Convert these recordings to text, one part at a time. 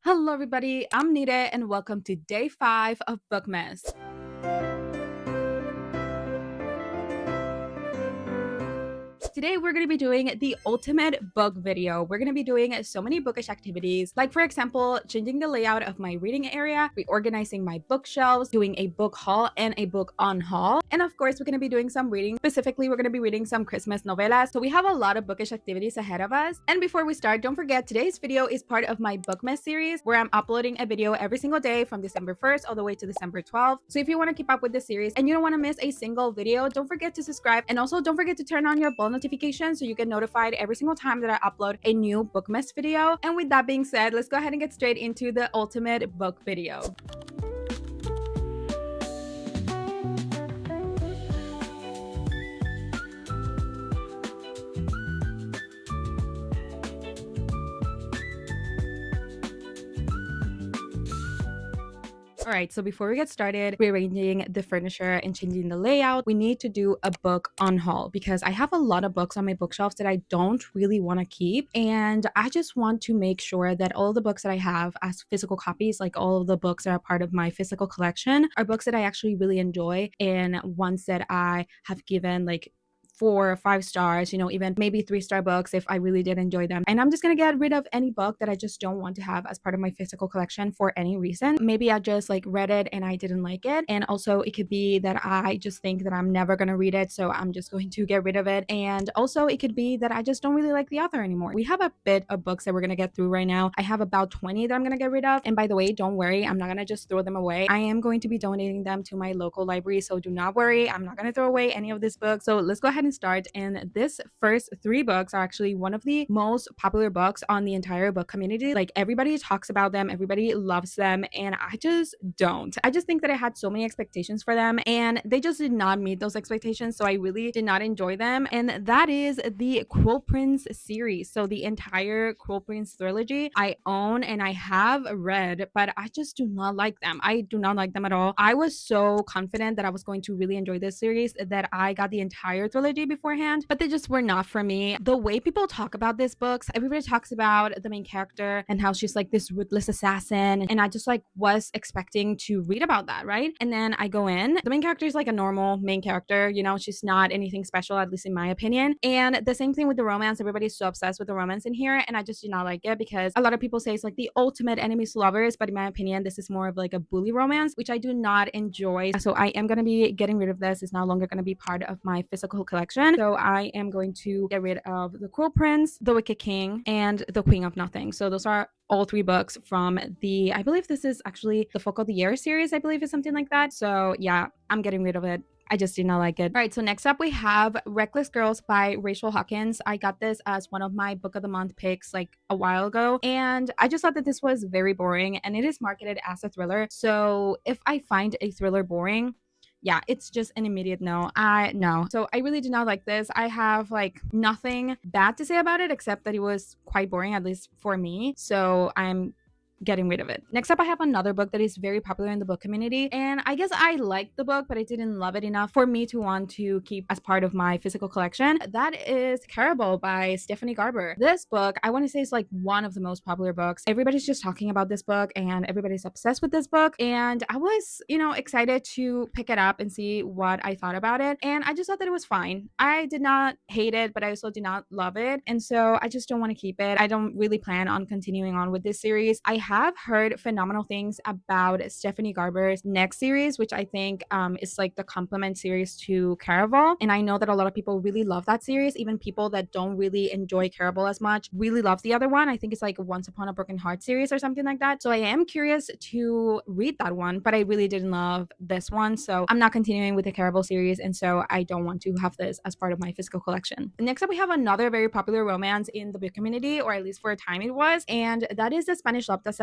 Hello everybody, I'm Nire and welcome to day 5 of Bookmas. Today we're going to be doing the ultimate book video. We're going to be doing so many bookish activities, like for example, changing the layout of my reading area, reorganizing my bookshelves, doing a book haul and a book unhaul. And of course, we're going to be doing some reading. Specifically, we're going to be reading some Christmas novellas. So we have a lot of bookish activities ahead of us. And before we start, don't forget today's video is part of my Bookmas series where I'm uploading a video every single day from December 1st all the way to December 12th. So if you want to keep up with the series and you don't want to miss a single video, don't forget to subscribe and also don't forget to turn on your bell notification so you get notified every single time that I upload a new Bookmas video. And with that being said, let's go ahead and get straight into the ultimate book video. Alright, so before we get started rearranging the furniture and changing the layout, we need to do a book unhaul because I have a lot of books on my bookshelves that I don't really want to keep, and I just want to make sure that all the books that I have as physical copies, like all of the books that are part of my physical collection, are books that I actually really enjoy and ones that I have given like 4 or 5 stars, even maybe 3-star books if I really did enjoy them. And I'm just gonna get rid of any book that I just don't want to have as part of my physical collection for any reason. Maybe I just like read it and I didn't like it. And also it could be that I just think that I'm never gonna read it, so I'm just going to get rid of it. And also it could be that I just don't really like the author anymore. We have a bit of books that we're gonna get through right now. I have about 20 that I'm gonna get rid of. And by the way, don't worry, I'm not gonna just throw them away. I am going to be donating them to my local library, so do not worry, I'm not gonna throw away any of these books. So let's go ahead and start. And this first 3 books are actually one of the most popular books on the entire book community. Like everybody talks about them, everybody loves them, and I just don't. I just think that I had so many expectations for them and they just did not meet those expectations, so I really did not enjoy them. And that is the Cruel Prince series. So the entire Cruel Prince trilogy I own and I have read, but I just do not like them. I do not like them at all. I was so confident that I was going to really enjoy this series that I got the entire trilogy beforehand, but they just were not for me. The way people talk about these books, everybody talks about the main character and how she's like this ruthless assassin, and I just like was expecting to read about that, right? And then I go in, the main character is like a normal main character, she's not anything special, at least in my opinion. And the same thing with the romance, everybody's so obsessed with the romance in here, and I just did not like it because a lot of people say it's like the ultimate enemies to lovers, but in my opinion this is more of like a bully romance, which I do not enjoy. So I am going to be getting rid of this. It's no longer going to be part of my physical collection, so I am going to get rid of The Cruel Prince, The Wicked King, and The Queen of Nothing. So those are all 3 books from the, I believe this is actually the Folk of the Year series, I believe is something like that. So yeah, I'm getting rid of it. I just did not like it. All right, so next up we have Reckless Girls by Rachel Hawkins. I got this as one of my book of the month picks like a while ago, and I just thought that this was very boring, and it is marketed as a thriller. So if I find a thriller boring, yeah, it's just an immediate no. No. So I really did not like this. I have like nothing bad to say about it except that it was quite boring, at least for me. So I'm getting rid of it. Next up, I have another book that is very popular in the book community, and I guess I liked the book, but I didn't love it enough for me to want to keep as part of my physical collection. That is Carabel by Stephanie Garber. This book, I want to say, is like one of the most popular books. Everybody's just talking about this book and everybody's obsessed with this book, and I was, excited to pick it up and see what I thought about it, and I just thought that it was fine. I did not hate it, but I also did not love it, and so I just don't want to keep it. I don't really plan on continuing on with this series. I have heard phenomenal things about Stephanie Garber's next series, which I think is like the complement series to Caraval. And I know that a lot of people really love that series. Even people that don't really enjoy Caraval as much really love the other one. I think it's like Once Upon a Broken Heart series or something like that. So I am curious to read that one, but I really didn't love this one. So I'm not continuing with the Caraval series. And so I don't want to have this as part of my physical collection. Next up, we have another very popular romance in the book community, or at least for a time it was. And that is The Spanish Love Deception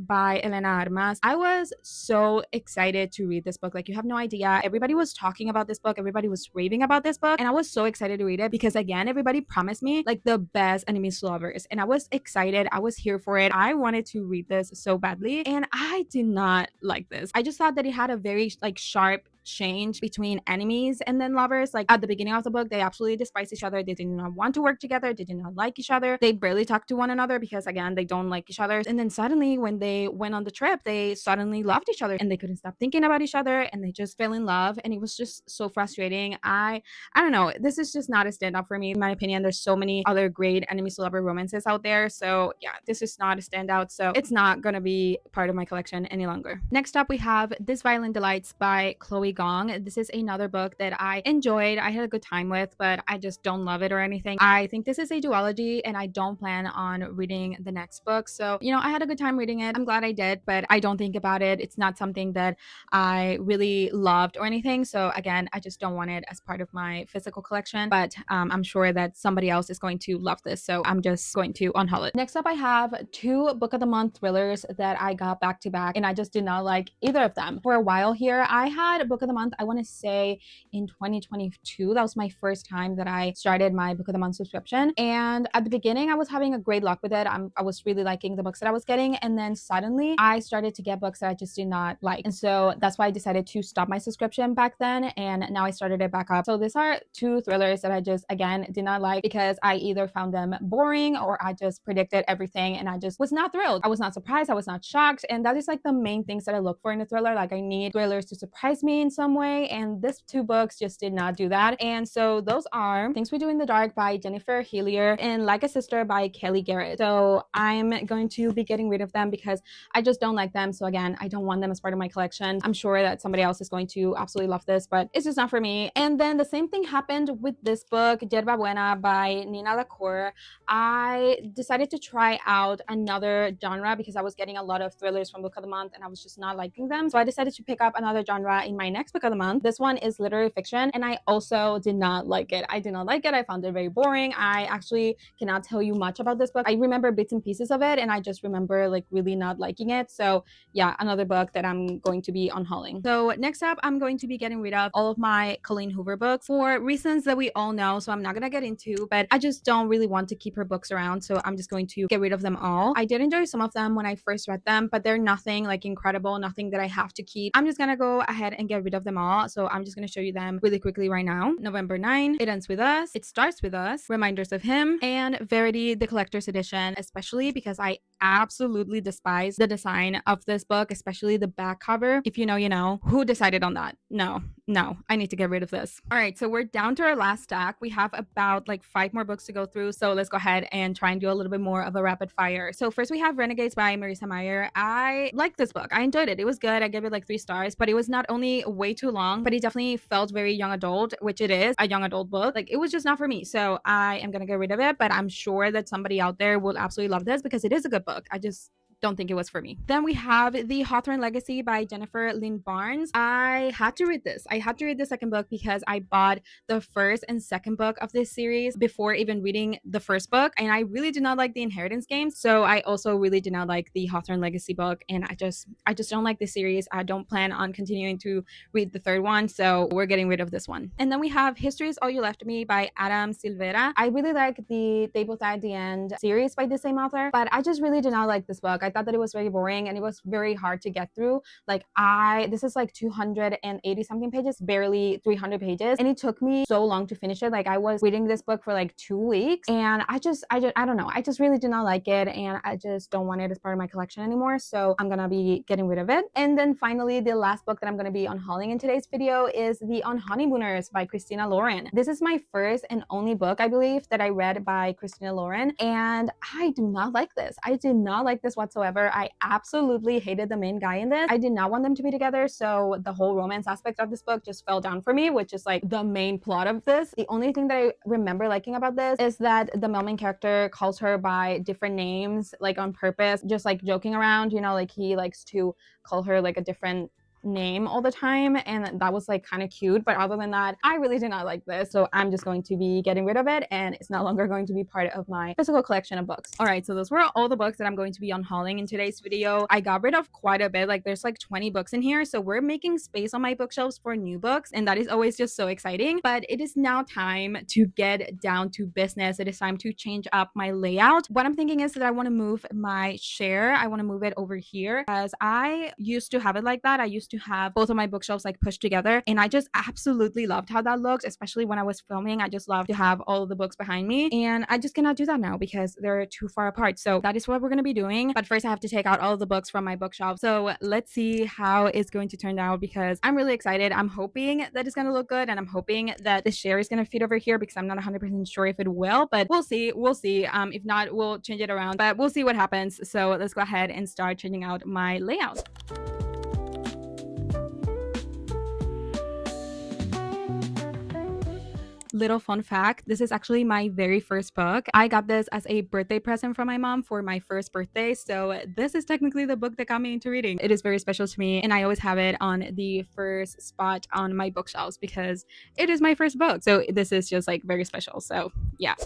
by Elena Armas. I was so excited to read this book. Like, you have no idea. Everybody was talking about this book. Everybody was raving about this book. And I was so excited to read it because, again, everybody promised me like the best enemies to lovers. And I was excited. I was here for it. I wanted to read this so badly. And I did not like this. I just thought that it had a very like sharp change between enemies and then lovers. Like at the beginning of the book, they absolutely despise each other. They did not want to work together. They did not like each other. They barely talk to one another because again, they don't like each other. And then suddenly when they went on the trip, they suddenly loved each other and they couldn't stop thinking about each other and they just fell in love. And it was just so frustrating. I don't know. This is just not a stand up for me. In my opinion, there's so many other great enemies to lover romances out there. So yeah, this is not a standout. So it's not going to be part of my collection any longer. Next up, we have This Violent Delights by Chloe Gong. This is another book that I enjoyed. I had a good time with, but I just don't love it or anything. I think this is a duology and I don't plan on reading the next book. So, you know, I had a good time reading it. I'm glad I did, but I don't think about it. It's not something that I really loved or anything. So again, I just don't want it as part of my physical collection, but I'm sure that somebody else is going to love this. So I'm just going to unhaul it. Next up, I have 2 book of the month thrillers that I got back to back and I just did not like either of them. For a while here, I had book of the month, I want to say in 2022. That was my first time that I started my book of the month subscription. And at the beginning, I was having a great luck with it. I was really liking the books that I was getting. And then suddenly I started to get books that I just did not like. And so that's why I decided to stop my subscription back then. And now I started it back up. So these are 2 thrillers that I just, again, did not like because I either found them boring or I just predicted everything and I just was not thrilled. I was not surprised. I was not shocked. And that is like the main things that I look for in a thriller. Like I need thrillers to surprise me in some way. And these 2 books just did not do that. And so those are Things We Do in the Dark by Jennifer Hillier and Like a Sister by Kelly Garrett. So I'm going to be getting rid of them because I just don't like them. So again, I don't want them as part of my collection. I'm sure that somebody else is going to absolutely love this, but it's just not for me. And then the same thing happened with this book, Yerba Buena by Nina Lacour. I decided to try out another genre because I was getting a lot of thrillers from Book of the Month and I was just not liking them. So I decided to pick up another genre in my next Book of the Month. This one is literary fiction and I also did not like it. I did not like it. I found it very boring. I actually cannot tell you much about this book. I remember bits and pieces of it and I just remember like really not liking it. So yeah, another book that I'm going to be unhauling. So next up, I'm going to be getting rid of all of my Colleen Hoover books for reasons that we all know. So I'm not going to get into, but I just don't really want to keep her books around. So I'm just going to get rid of them all. I did enjoy some of them when I first read them, but they're nothing like incredible, nothing that I have to keep. I'm just going to go ahead and get rid of them all. So I'm just going to show you them really quickly right now. November 9, It Ends With Us, It Starts With Us, Reminders of Him, and Verity, the Collector's Edition, especially because I absolutely despise the design of this book, especially the back cover. If you know, you know. Who decided on that? No, I need to get rid of this. All right, so we're down to our last stack. We have about like 5 more books to go through. So let's go ahead and try and do a little bit more of a rapid fire. So first we have Renegades by Marisa Meyer. I liked this book. I enjoyed it. It was good. I gave it like 3 stars, but it was not only way too long, but it definitely felt very young adult, which it is a young adult book. Like it was just not for me. So I am going to get rid of it, but I'm sure that somebody out there will absolutely love this because it is a good book. I just don't think it was for me. Then we have The Hawthorne Legacy by Jennifer Lynn Barnes. I had to read this. I had to read the second book because I bought the first and second book of this series before even reading the first book. And I really did not like the Inheritance games. So I also really did not like the Hawthorne Legacy book. And I just don't like this series. I don't plan on continuing to read the third one. So we're getting rid of this one. And then we have History Is All You Left Me by Adam Silvera. I really like the They Both Die at the End series by the same author, but I just really did not like this book. I thought that it was very boring and it was very hard to get through. Like this is like 280 something pages, barely 300 pages. And it took me so long to finish it. Like I was reading this book for like 2 weeks and I don't know. I just really did not like it and I just don't want it as part of my collection anymore. So I'm gonna be getting rid of it. And then finally, the last book that I'm gonna be unhauling in today's video is The Unhoneymooners by Christina Lauren. This is my first and only book, I believe, that I read by Christina Lauren. And I do not like this. I did not like this whatsoever. I absolutely hated the main guy in this. I did not want them to be together. So the whole romance aspect of this book just fell down for me, which is like the main plot of this. The only thing that I remember liking about this is that the male main character calls her by different names, like on purpose, just like joking around, you know, like he likes to call her like a different name all the time, and that was like kind of cute. But other than that, I really did not like this, so I'm just going to be getting rid of it and it's no longer going to be part of my physical collection of books. All right, so those were all the books that I'm going to be unhauling in today's video. I got rid of quite a bit. Like there's like 20 books in here, so we're making space on my bookshelves for new books, and that is always just so exciting. But it is now time to get down to business. It is time to change up my layout. What I'm thinking is that I want to move my share. I want to move it over here, as I used to have it like that. I used to have both of my bookshelves like pushed together, and I just absolutely loved how that looks, especially when I was filming. I just love to have all of the books behind me, and I just cannot do that now because they're too far apart. So that is what we're going to be doing. But first I have to take out all of the books from my bookshelf. So let's see how it's going to turn out because I'm really excited. I'm hoping that it's going to look good, and I'm hoping that the share is going to fit over here because I'm not 100% sure if it will, but we'll see. If not, we'll change it around, but we'll see what happens. So let's go ahead and start changing out my layout. Little fun fact, this is actually my very first book. I got this as a birthday present from my mom for my first birthday, so this is technically the book that got me into reading. It is very special to me, and I always have it on the first spot on my bookshelves because it is my first book. So this is just like very special. So yeah.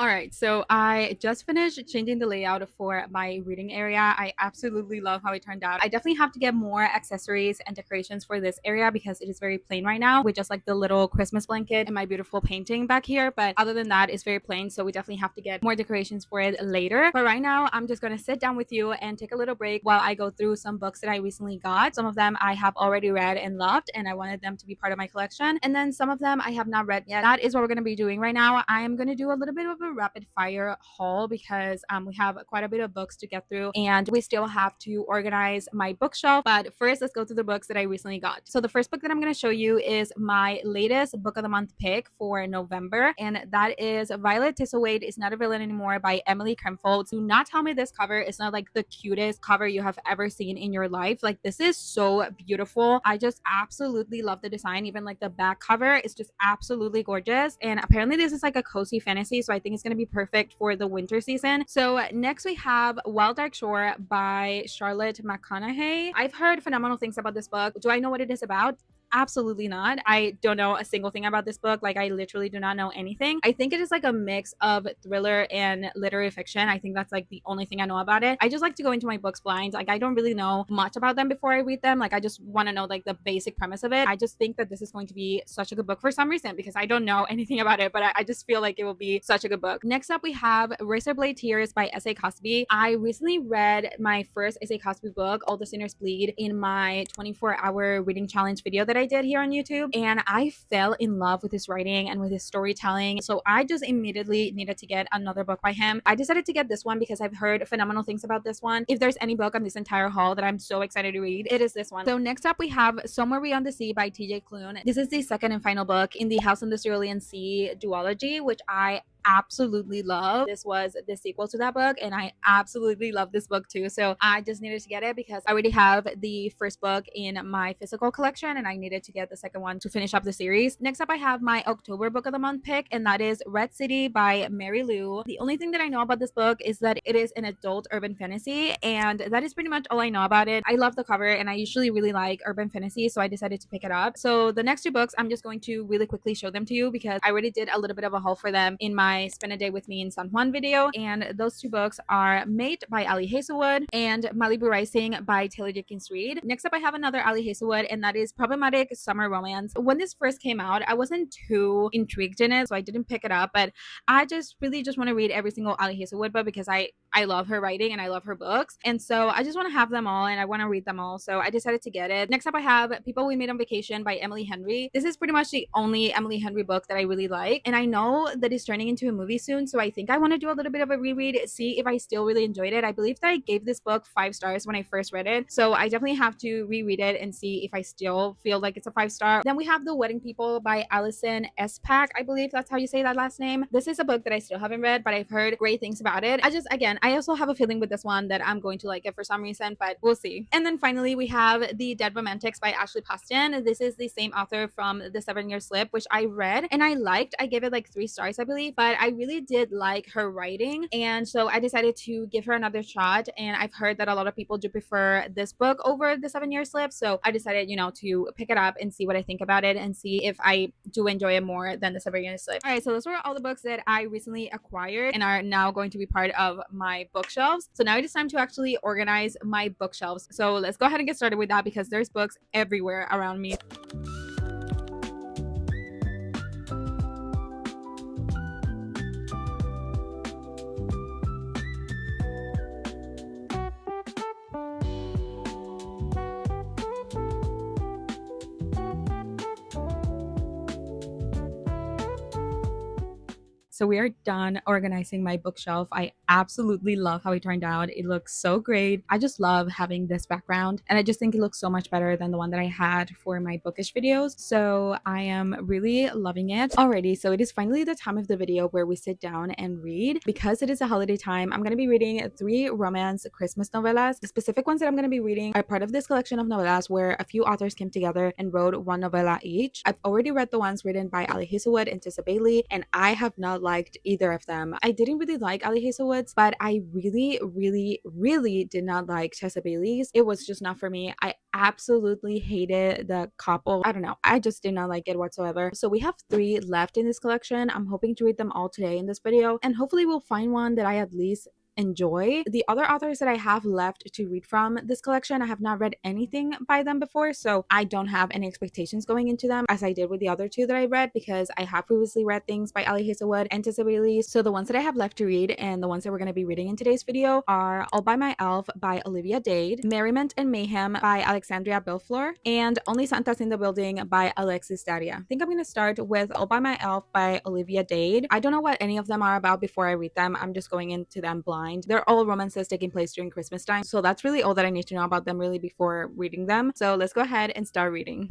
All right, so I just finished changing the layout for my reading area. I absolutely love how it turned out. I definitely have to get more accessories and decorations for this area because it is very plain right now with just like the little Christmas blanket and my beautiful painting back here. But other than that, it's very plain. So we definitely have to get more decorations for it later. But right now, I'm just going to sit down with you and take a little break while I go through some books that I recently got. Some of them I have already read and loved, and I wanted them to be part of my collection. And then some of them I have not read yet. That is what we're going to be doing right now. I am going to do a little bit of a rapid fire haul because we have quite a bit of books to get through, and we still have to organize my bookshelf. But first, let's go through the books that I recently got. So the first book that I'm going to show you is my latest book of the month pick for November, and that is Violet Thistlethwaite is Not a Villain Anymore by Emily Kremfold. Do not tell me this cover is not like the cutest cover you have ever seen in your life. Like, this is so beautiful. I just absolutely love the design. Even like the back cover is just absolutely gorgeous, and apparently this is like a cozy fantasy, so I think it's going to be perfect for the winter season. So next we have Wild Dark Shore by Charlotte McConaughey. I've heard phenomenal things about this book. Do I know what it is about? Absolutely not. I don't know a single thing about this book. Like, I literally do not know anything. I think it is like a mix of thriller and literary fiction. I think that's like the only thing I know about it. I just like to go into my books blind. Like, I don't really know much about them before I read them. Like, I just want to know like the basic premise of it. I just think that this is going to be such a good book for some reason because I don't know anything about it, but I just feel like it will be such a good book. Next up, we have Razorblade Tears by S.A. Cosby. I recently read my first S.A. Cosby book, All the Sinners Bleed, in my 24-hour reading challenge video that I did here on YouTube, and I fell in love with his writing and with his storytelling. So I just immediately needed to get another book by him. I decided to get this one because I've heard phenomenal things about this one. If there's any book on this entire haul that I'm so excited to read, it is this one. So next up we have Somewhere Beyond the Sea by TJ Klune. This is the second and final book in the House on the Cerulean Sea duology, which I absolutely love. This was the sequel to that book, and I absolutely love this book too. So I just needed to get it because I already have the first book in my physical collection, and I needed to get the second one to finish up the series. Next up, I have my October book of the month pick, and that is Red City by Mary Lou. The only thing that I know about this book is that it is an adult urban fantasy, and that is pretty much all I know about it. I love the cover, and I usually really like urban fantasy, so I decided to pick it up. So the next two books, I'm just going to really quickly show them to you because I already did a little bit of a haul for them in my Spend a Day with Me in San Juan video, and those two books are Mate by Ali Hazelwood and Malibu Rising by Taylor Jenkins Reid. Next up, I have another Ali Hazelwood, and that is Problematic Summer Romance. When this first came out, I wasn't too intrigued in it, so I didn't pick it up, but I just really just want to read every single Ali Hazelwood book because I love her writing and I love her books, and so I just want to have them all and I want to read them all, so I decided to get it. Next up, I have People We Meet on Vacation by Emily Henry. This is pretty much the only Emily Henry book that I really like, and I know that it's turning into a movie soon, so I think I want to do a little bit of a reread, see if I still really enjoyed it. I believe that I gave this book 5 stars when I first read it, so I definitely have to reread it and see if I still feel like it's a 5-star. Then we have The Wedding People by Allison Espak. I believe that's how you say that last name. This is a book that I still haven't read, but I've heard great things about it. I I also have a feeling with this one that I'm going to like it for some reason, but we'll see. And then finally, we have The Dead Romantics by Ashley Poston. This is the same author from The 7-Year Slip, which I read and I liked. I gave it like 3 stars, I believe, but I really did like her writing. And so I decided to give her another shot. And I've heard that a lot of people do prefer this book over The 7-Year Slip. So I decided, to pick it up and see what I think about it and see if I do enjoy it more than The 7-Year Slip. All right, so those were all the books that I recently acquired and are now going to be part of my bookshelves. So now it is time to actually organize my bookshelves. So let's go ahead and get started with that because there's books everywhere around me. So we are done organizing my bookshelf. I absolutely love how it turned out. It looks so great. I just love having this background and I just think it looks so much better than the one that I had for my bookish videos. So I am really loving it. Alrighty, so it is finally the time of the video where we sit down and read. Because it is a holiday time, I'm going to be reading 3 romance Christmas novellas. The specific ones that I'm going to be reading are part of this collection of novellas where a few authors came together and wrote 1 novella each. I've already read the ones written by Ali Hazelwood and Tessa Bailey, and I have not liked either of them. I didn't really like Ali Hazelwood's, but I really did not like Tessa Bailey's. It was just not for me. I absolutely hated the couple. I don't know. I just did not like it whatsoever. So we have 3 left in this collection. I'm hoping to read them all today in this video, and hopefully we'll find one that I at least enjoy. The other authors that I have left to read from this collection, I have not read anything by them before, so I don't have any expectations going into them as I did with the other 2 that I read because I have previously read things by Ali Hazelwood and Tessa Bailey. So the ones that I have left to read and the ones that we're going to be reading in today's video are All by My Elf by Olivia Dade, Merriment and Mayhem by Alexandria Belflor, and Only Santas in the Building by Alexis Daria. I think I'm going to start with All by My Elf by Olivia Dade. I don't know what any of them are about before I read them. I'm just going into them blind. They're all romances taking place during Christmas time. So that's really all that I need to know about them really before reading them. So let's go ahead and start reading.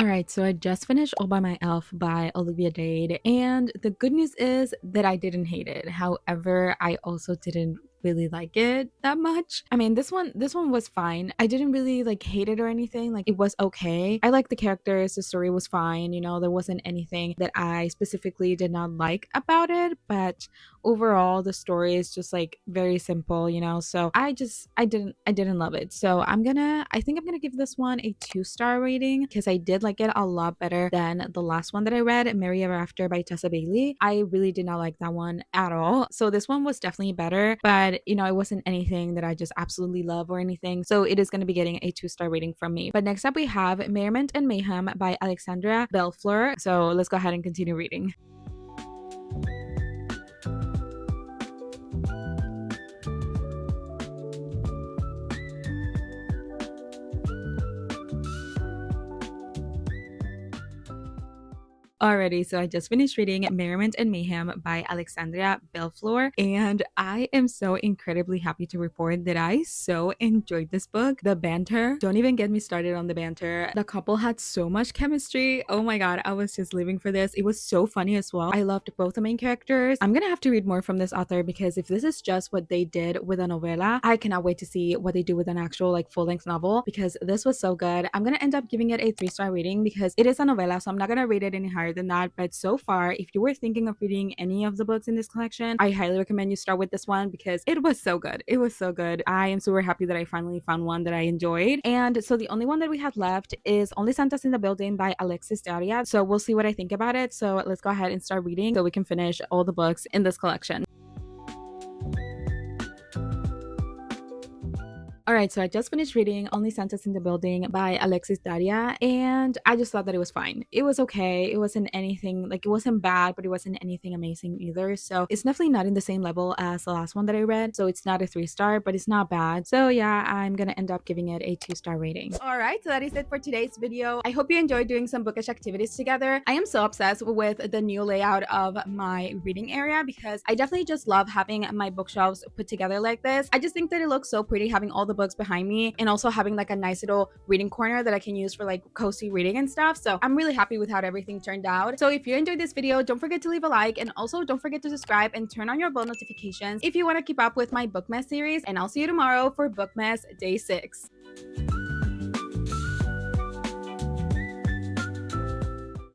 Alright, so I just finished All by My Elf by Olivia Dade, and the good news is that I didn't hate it. However, I also didn't really like it that much. I mean, this one was fine. I didn't really like hate it or anything. Like, it was okay. I liked the characters, the story was fine, there wasn't anything that I specifically did not like about it, but overall the story is just like very simple, so I didn't love it. So I think I'm gonna give this one a 2-star rating because I did like it a lot better than the last one that I read, Merry Ever After by Tessa Bailey. I really did not like that one at all. So this one was definitely better, but it wasn't anything that I just absolutely love or anything. So it is going to be getting a 2-star rating from me. But next up we have Merriment and Mayhem by Alexandria Belflor. So let's go ahead and continue reading. Alrighty, so I just finished reading Merriment and Mayhem by Alexandria Belflor, and I am so incredibly happy to report that I so enjoyed this book. The banter, don't even get me started on the banter. The couple had so much chemistry. Oh my god, I was just living for this. It was so funny as well. I loved both the main characters. I'm gonna have to read more from this author because if this is just what they did with a novella, I cannot wait to see what they do with an actual like full-length novel because this was so good. I'm gonna end up giving it a 3-star rating because it is a novella, so I'm not gonna rate it any higher than that. But so far, if you were thinking of reading any of the books in this collection, I highly recommend you start with this one because it was so good. It was so good. I am super happy that I finally found one that I enjoyed. And so the only one that we had left is Only Santas in the Building by Alexis Daria. So we'll see what I think about it. So let's go ahead and start reading so we can finish all the books in this collection. All right, so I just finished reading Only Santas in the Building by Alexis Daria, and I just thought that it was fine. It was okay. It wasn't anything, like, it wasn't bad, but it wasn't anything amazing either. So it's definitely not in the same level as the last one that I read. So it's not a 3-star, but it's not bad. So yeah, I'm gonna end up giving it a 2-star rating. All right, so that is it for today's video. I hope you enjoyed doing some bookish activities together. I am so obsessed with the new layout of my reading area because I definitely just love having my bookshelves put together like this. I just think that it looks so pretty having all the books behind me and also having like a nice little reading corner that I can use for like cozy reading and stuff. So I'm really happy with how everything turned out. So if you enjoyed this video, don't forget to leave a like, and also don't forget to subscribe and turn on your bell notifications if you want to keep up with my Bookmas series. And I'll see you tomorrow for Bookmas Day 6.